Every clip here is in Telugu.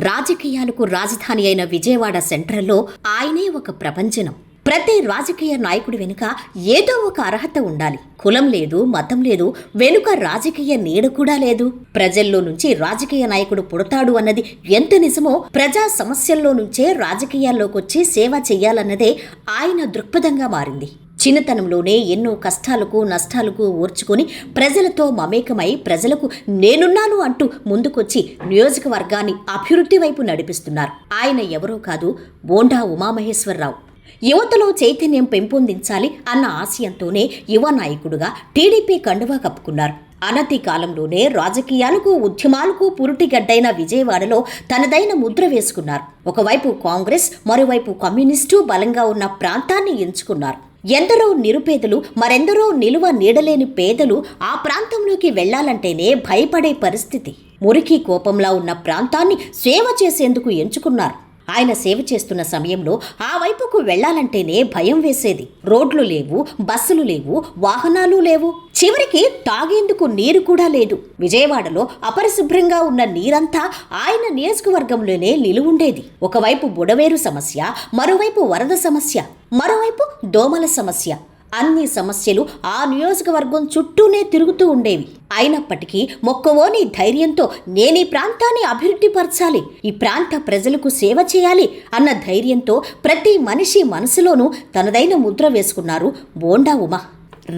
రాజకీయాలకు రాజధాని అయిన విజయవాడ సెంట్రల్లో ఆయనే ఒక ప్రపంచనం. ప్రతి రాజకీయ నాయకుడి వెనుక ఏదో ఒక అర్హత ఉండాలి. కులం లేదు, మతం లేదు, వెనుక రాజకీయ నీడ కూడా లేదు. ప్రజల్లో నుంచి రాజకీయ నాయకుడు పుడతాడు అన్నది ఎంత నిజమో, ప్రజా సమస్యల్లో నుంచే రాజకీయాల్లోకొచ్చి సేవ చెయ్యాలన్నదే ఆయన దృక్పథంగా మారింది. చిన్నతనంలోనే ఎన్నో కష్టాలకు నష్టాలకు ఓర్చుకుని ప్రజలతో మమేకమై ప్రజలకు నేనున్నాను అంటూ ముందుకొచ్చి నియోజకవర్గాన్ని అభివృద్ధి వైపు నడిపిస్తున్నారు. ఆయన ఎవరో కాదు, బోండా ఉమామహేశ్వరరావు. యువతలో చైతన్యం పెంపొందించాలి అన్న ఆశయంతోనే యువ నాయకుడుగా టీడీపీ కండువా కప్పుకున్నారు. అనతి కాలంలోనే రాజకీయాలకు ఉద్యమాలకు పురుటిగడ్డైన విజయవాడలో తనదైన ముద్ర వేసుకున్నారు. ఒకవైపు కాంగ్రెస్, మరోవైపు కమ్యూనిస్టు బలంగా ఉన్న ప్రాంతాన్ని ఎంచుకున్నారు. ఎందరో నిరుపేదలు, మరెందరో నిలువ నీడలేని పేదలు ఆ ప్రాంతంలోకి వెళ్లాలంటేనే భయపడే పరిస్థితి. మురికి కోపంలా ఉన్న ప్రాంతాన్ని సేవ చేసేందుకు ఎంచుకున్నారు. ఆయన సేవ చేస్తున్న సమయంలో ఆ వైపుకు వెళ్లాలంటేనే భయం వేసేది. రోడ్లు లేవు, బస్సులు లేవు, వాహనాలు లేవు, చివరికి తాగేందుకు నీరు కూడా లేదు. విజయవాడలో అపరిశుభ్రంగా ఉన్న నీరంతా ఆయన నియోజకవర్గంలోనే నిలువుండేది. ఒకవైపు బుడవేరు సమస్య, మరోవైపు వరద సమస్య, మరోవైపు దోమల సమస్య. అన్ని సమస్యలు ఆ నియోజకవర్గం చుట్టూనే తిరుగుతూ ఉండేవి. అయినప్పటికీ మొక్కవోని ధైర్యంతో నేనీ ప్రాంతాన్ని అభివృద్ధి పరచాలి, ఈ ప్రాంత ప్రజలకు సేవ చేయాలి అన్న ధైర్యంతో ప్రతి మనిషి మనసులోనూ తనదైన ముద్ర వేసుకున్నారు బోండా ఉమ.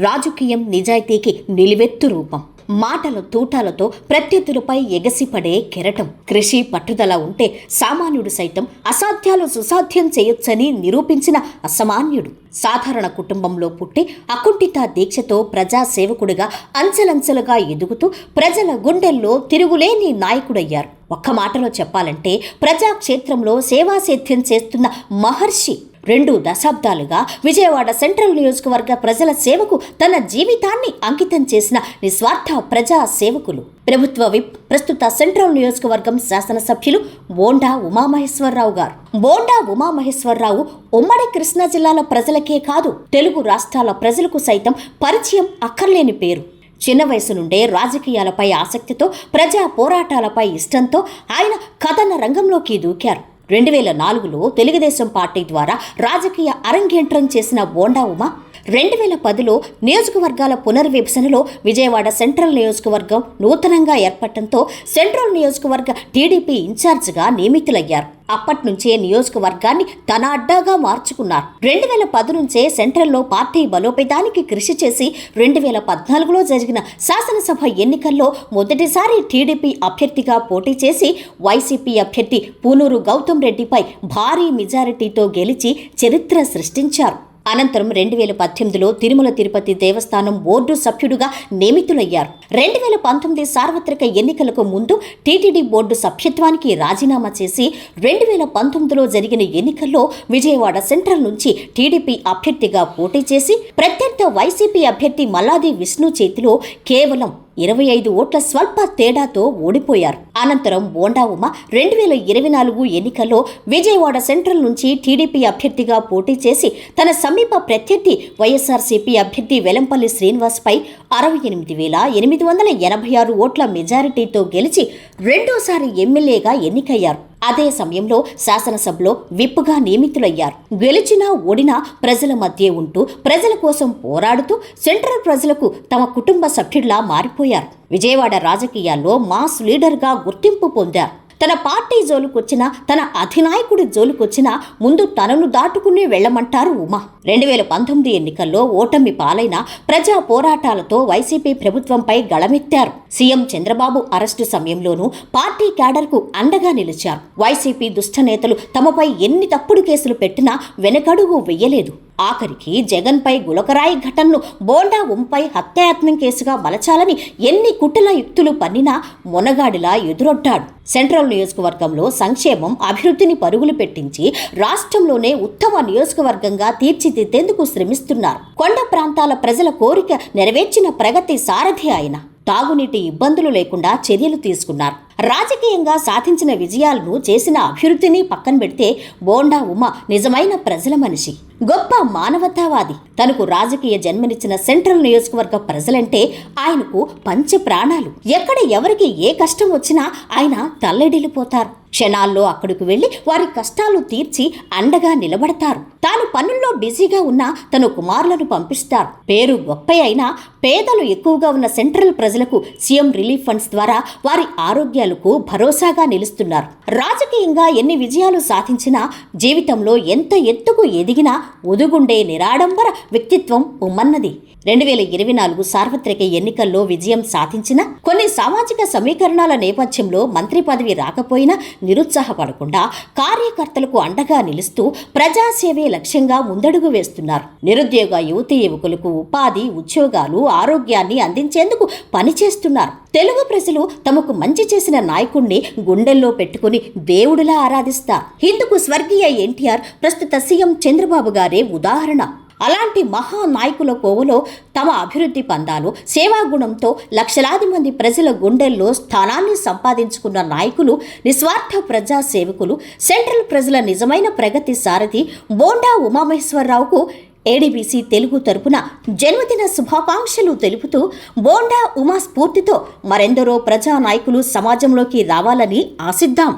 రాజకీయం నిజాయితీకి నిలువెత్తు రూపం. మాటల తూటాలతో ప్రత్యర్థులపై ఎగసిపడే కెరటం. కృషి పట్టుదల ఉంటే సామాన్యుడు సైతం అసాధ్యాలు సుసాధ్యం చేయొచ్చని నిరూపించిన అసామాన్యుడు. సాధారణ కుటుంబంలో పుట్టి అకుంఠిత దీక్షతో ప్రజాసేవకుడిగా అంచెలంచెలుగా ఎదుగుతూ ప్రజల గుండెల్లో తిరుగులేని నాయకుడయ్యారు. ఒక్క మాటలో చెప్పాలంటే ప్రజాక్షేత్రంలో సేవాసేద్యం చేస్తున్న మహర్షి. 2 దశాబ్దాలుగా విజయవాడ సెంట్రల్ నియోజకవర్గ ప్రజల సేవకు తన జీవితాన్ని అంకితం చేసిన నిస్వార్థ ప్రజా సేవకులు. ప్రభుత్వ విప్, ప్రస్తుత సెంట్రల్ నియోజకవర్గం శాసనసభ్యులు బోండా ఉమామహేశ్వరరావు గారు. బోండా ఉమామహేశ్వరరావు ఉమ్మడి కృష్ణా జిల్లాల ప్రజలకే కాదు, తెలుగు రాష్ట్రాల ప్రజలకు సైతం పరిచయం అక్కర్లేని పేరు. చిన్న వయసు నుండే రాజకీయాలపై ఆసక్తితో, ప్రజా పోరాటాలపై ఇష్టంతో ఆయన కథన రంగంలోకి దూకారు. 2004లో తెలుగుదేశం పార్టీ ద్వారా రాజకీయ అరంగేట్రం చేసిన బోండా ఉమ 2010లో నియోజకవర్గాల పునర్విభజనలో విజయవాడ సెంట్రల్ నియోజకవర్గం నూతనంగా ఏర్పడటంతో సెంట్రల్ నియోజకవర్గ టీడీపీ ఇన్ఛార్జిగా నియమితులయ్యారు. అప్పట్నుంచే నియోజకవర్గాన్ని తన అడ్డాగా మార్చుకున్నారు. 2010 నుంచే సెంట్రల్లో పార్టీ బలోపేతానికి కృషి చేసి 2014లో జరిగిన శాసనసభ ఎన్నికల్లో మొదటిసారి టీడీపీ అభ్యర్థిగా పోటీ చేసి వైసీపీ అభ్యర్థి పూనూరు గౌతమ్ రెడ్డిపై భారీ మెజారిటీతో గెలిచి చరిత్ర సృష్టించారు. అనంతరం 2018లో తిరుమల తిరుపతి దేవస్థానం బోర్డు సభ్యుడుగా నియమితులయ్యారు. 2019 సార్వత్రిక ఎన్నికలకు ముందు టీటీడీ బోర్డు సభ్యత్వానికి రాజీనామా చేసి 2019లో జరిగిన ఎన్నికల్లో విజయవాడ సెంట్రల్ నుంచి టీడీపీ అభ్యర్థిగా పోటీ చేసి ప్రత్యర్థి వైసీపీ అభ్యర్థి మల్లాది విష్ణు చేతిలో కేవలం 25 ఓట్ల స్వల్ప తేడాతో ఓడిపోయారు. అనంతరం బోండా ఉమ 2024 ఎన్నికల్లో విజయవాడ సెంట్రల్ నుంచి టీడీపీ అభ్యర్థిగా పోటీ చేసి తన సమీప ప్రత్యర్థి వైఎస్ఆర్సీపీ అభ్యర్థి వెలంపల్లి శ్రీనివాస్పై 68,886 ఓట్ల మెజారిటీతో గెలిచి రెండోసారి ఎమ్మెల్యేగా ఎన్నికయ్యారు. అదే సమయంలో శాసనసభలో విప్గా నియమితులయ్యారు. గెలిచినా ఓడినా ప్రజల మధ్య ఉంటూ ప్రజల కోసం పోరాడుతూ సెంట్రల్ ప్రజలకు తమ కుటుంబ సభ్యుడిలా మారిపోయారు. విజయవాడ రాజకీయాల్లో మాస్ లీడర్గా గుర్తింపు పొందారు. తన పార్టీ జోలుకొచ్చినా, తన అధినాయకుడి జోలుకొచ్చినా ముందు తనను దాటుకుని వెళ్లమంటారు ఉమా. 2019 ఎన్నికల్లో ఓటమి పాలైన ప్రజా పోరాటాలతో వైసీపీ ప్రభుత్వంపై గళమెత్తారు. సీఎం చంద్రబాబు అరెస్టు సమయంలోనూ పార్టీ క్యాడర్కు అండగా నిలిచారు. వైసీపీ దుష్టనేతలు తమపై ఎన్ని తప్పుడు కేసులు పెట్టినా వెనకడుగు వెయ్యలేదు. ఆఖరికి జగన్పై గులకరాయి ఘటనను బోండా ఉమపై హత్యాయత్నం కేసుగా మలచాలని ఎన్ని కుట్రల యుక్తులు పన్నినా మొనగాడిలా ఎదురొడ్డాడు. సెంట్రల్ నియోజకవర్గంలో సంక్షేమం, అభివృద్ధిని పరుగులు పెట్టించి రాష్ట్రంలోనే ఉత్తమ నియోజకవర్గంగా తీర్చిదిద్దేందుకు శ్రమిస్తున్నారు. కొండ ప్రాంతాల ప్రజల కోరిక నెరవేర్చిన ప్రగతి సారథి ఆయన. తాగునీటి ఇబ్బందులు లేకుండా చర్యలు తీసుకున్నారు. రాజకీయంగా సాధించిన విజయాలను, చేసిన అభివృద్ధిని పక్కన పెడితే బోండా ఉమ నిజమైన ప్రజల మనిషి, గొప్ప మానవతావాది. తనకు రాజకీయ జన్మనిచ్చిన సెంట్రల్ నియోజకవర్గ ప్రజలంటే ఆయనకు పంచ ప్రాణాలు. ఎక్కడ ఎవరికి ఏ కష్టం వచ్చినా ఆయన తల్లడిల్లిపోతారు. క్షణాల్లో అక్కడికి వెళ్లి వారి కష్టాలు తీర్చి అండగా నిలబడతారు. తాను పనుల్లో బిజీగా ఉన్న తన కుమారులను పంపిస్తారు. పేరు గొప్ప అయినా పేదలు ఎక్కువగా ఉన్న సెంట్రల్ ప్రజలకు సీఎం రిలీఫ్ ఫండ్స్ ద్వారా వారి ఆరోగ్యాలకు భరోసాగా నిలుస్తున్నారు. రాజకీయంగా ఎన్ని విజయాలు సాధించినా, జీవితంలో ఎంత ఎత్తుకు ఎదిగినా ఒదుగుండే నిరాడంబర వ్యక్తిత్వం ఉమ్మన్నది. 2024 సార్వత్రిక ఎన్నికల్లో విజయం సాధించిన కొన్ని సామాజిక సమీకరణాల నేపథ్యంలో మంత్రి పదవి రాకపోయినా నిరుత్సాహపడకుండా కార్యకర్తలకు అండగా నిలుస్తూ ప్రజాసేవే లక్ష్యంగా ముందడుగు వేస్తున్నారు. నిరుద్యోగ యువతీ యువకులకు ఉపాధి, ఉద్యోగాలు, ఆరోగ్యాన్ని అందించేందుకు పనిచేస్తున్నారు. తెలుగు ప్రజలు తమకు మంచి చేసిన నాయకుణ్ణి గుండెల్లో పెట్టుకుని దేవుడిలా ఆరాధిస్తారు. ఇందుకు స్వర్గీయ ఎన్టీఆర్, ప్రస్తుత సీఎం చంద్రబాబు గారే ఉదాహరణ. అలాంటి మహానాయకుల కోవలో తమ అభివృద్ధి పందాలు, సేవాగుణంతో లక్షలాది మంది ప్రజల గుండెల్లో స్థానాన్ని సంపాదించుకున్న నాయకులు, నిస్వార్థ ప్రజాసేవకులు, సెంట్రల్ ప్రజల నిజమైన ప్రగతి సారథి బోండా ఉమామహేశ్వరరావుకు ఏడీబీసీ తెలుగు తరపున జన్మదిన శుభాకాంక్షలు తెలుపుతూ బోండా ఉమా స్ఫూర్తితో మరెందరో ప్రజానాయకులు సమాజంలోకి రావాలని ఆశిద్దాం.